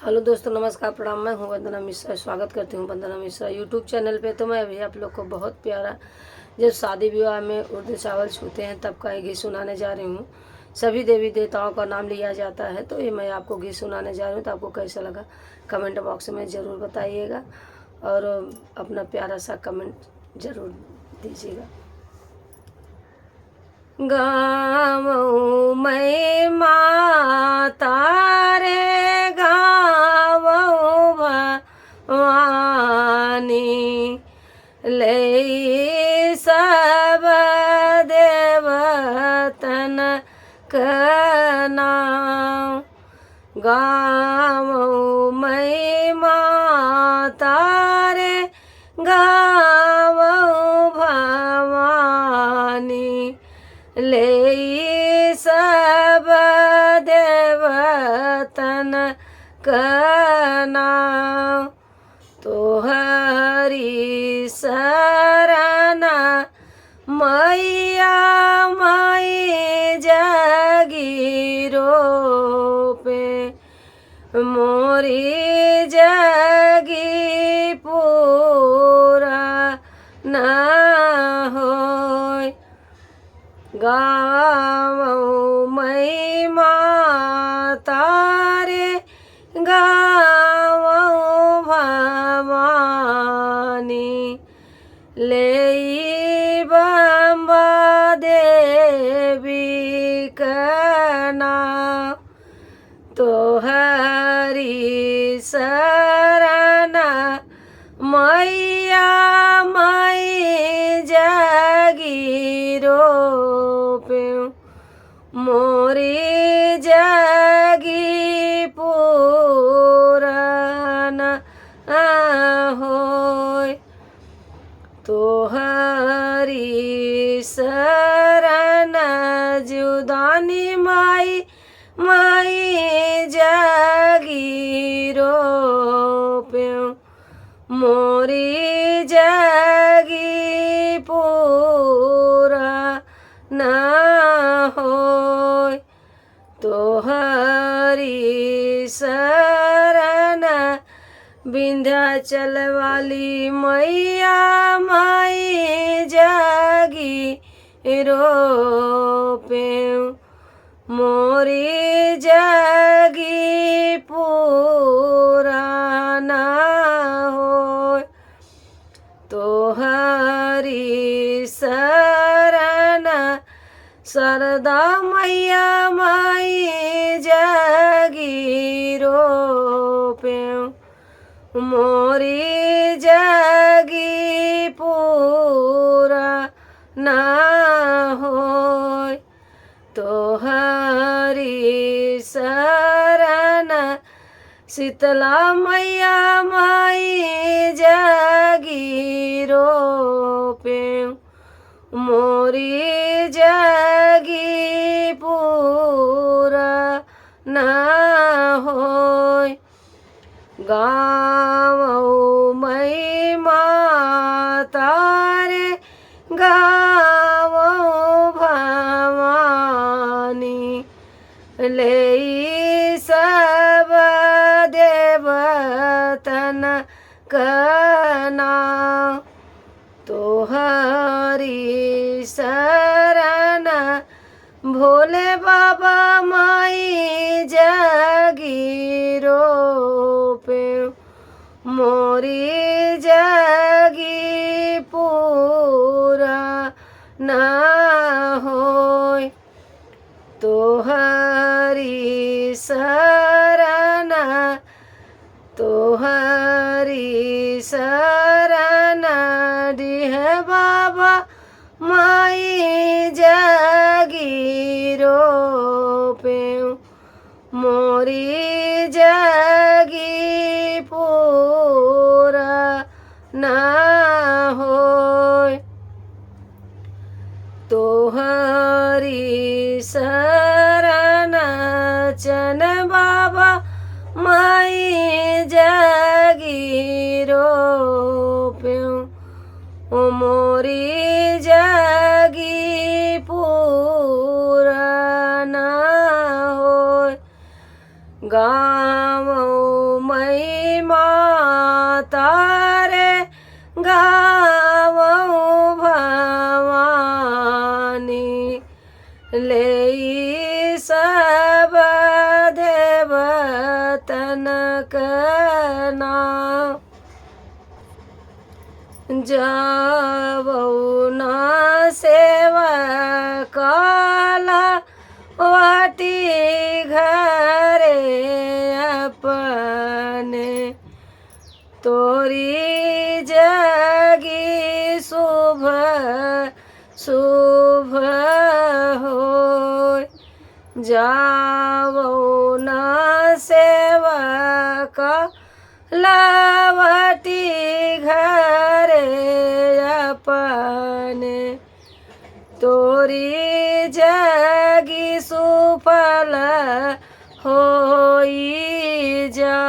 Hello दोस्तों, नमस्कार, प्रणाम। मैं हूँ वंदना मिश्रा। स्वागत करती हूँ वंदना मिश्रा यूट्यूब चैनल पे। तो मैं अभी आप लोग को बहुत प्यारा, जब शादी विवाह में उर्द चावल छूते हैं तब का एक गीत सुनाने जा रही हूँ। सभी देवी देवताओं का नाम लिया जाता है, तो ये मैं आपको गीत सुनाने जा रही हूँ। तो आपको कैसा लगा कमेंट बॉक्स में ज़रूर बताइएगा और अपना प्यारा सा कमेंट ज़रूर दीजिएगा। गाँव मैं माता रे, गाँव भवानी, ले सब देवतन का नाम। गाँव मैं माता रे, गाँव भवानी, ले सब देवतन का नाम। तोहरी शरण मैया माई जगीरो पे, मोरी जगी पूरा न होय। गाँव मैं माता रे, गाँव भवानी, ले बम्बा देवी का नाम। तोहरी शरण मैया माई जगीरो पे, मोरी जगी पूरन होय। तोहरी शरण जुदानी माई माई जगीरो पे, मोरी जगी पूरा न होय। तोहरी शरण विंध्याचल वाली मैया माई जगी पे, मोरी जगी पूरा न होय। तोहरी शरण शारदा मैया माई जगीरो पे, मोरी जगी पूरा न होय। तोहरी शरण शीतला मैया माई जगीरो पे, मोरी जगी पूरा न होय। गाँव मैं माता रे, गाँव भवानी, ले सब देवतन का नाम। तोहरी शरण भोले बाबा माई जगीरो पे, मोरी जगी पूरा न होय। तोहरी शरण तोहरी शरण डिह बाबा माई जगीरो पे, मोरी जगी पूरा न होय। तोहरी शरण चन बाबा माई जगीरो पे, मोरी जगी पूरा न होय। गाँव माई माता रे गावऊ भवानी ले सब देवतन कना जावऊ ना सेवा काला वाटी घरे अपने तोरी जगी शुभ शुभ हो जावो न सेवा का लावटी घरे अपने तोरी जगी सुफल होई जा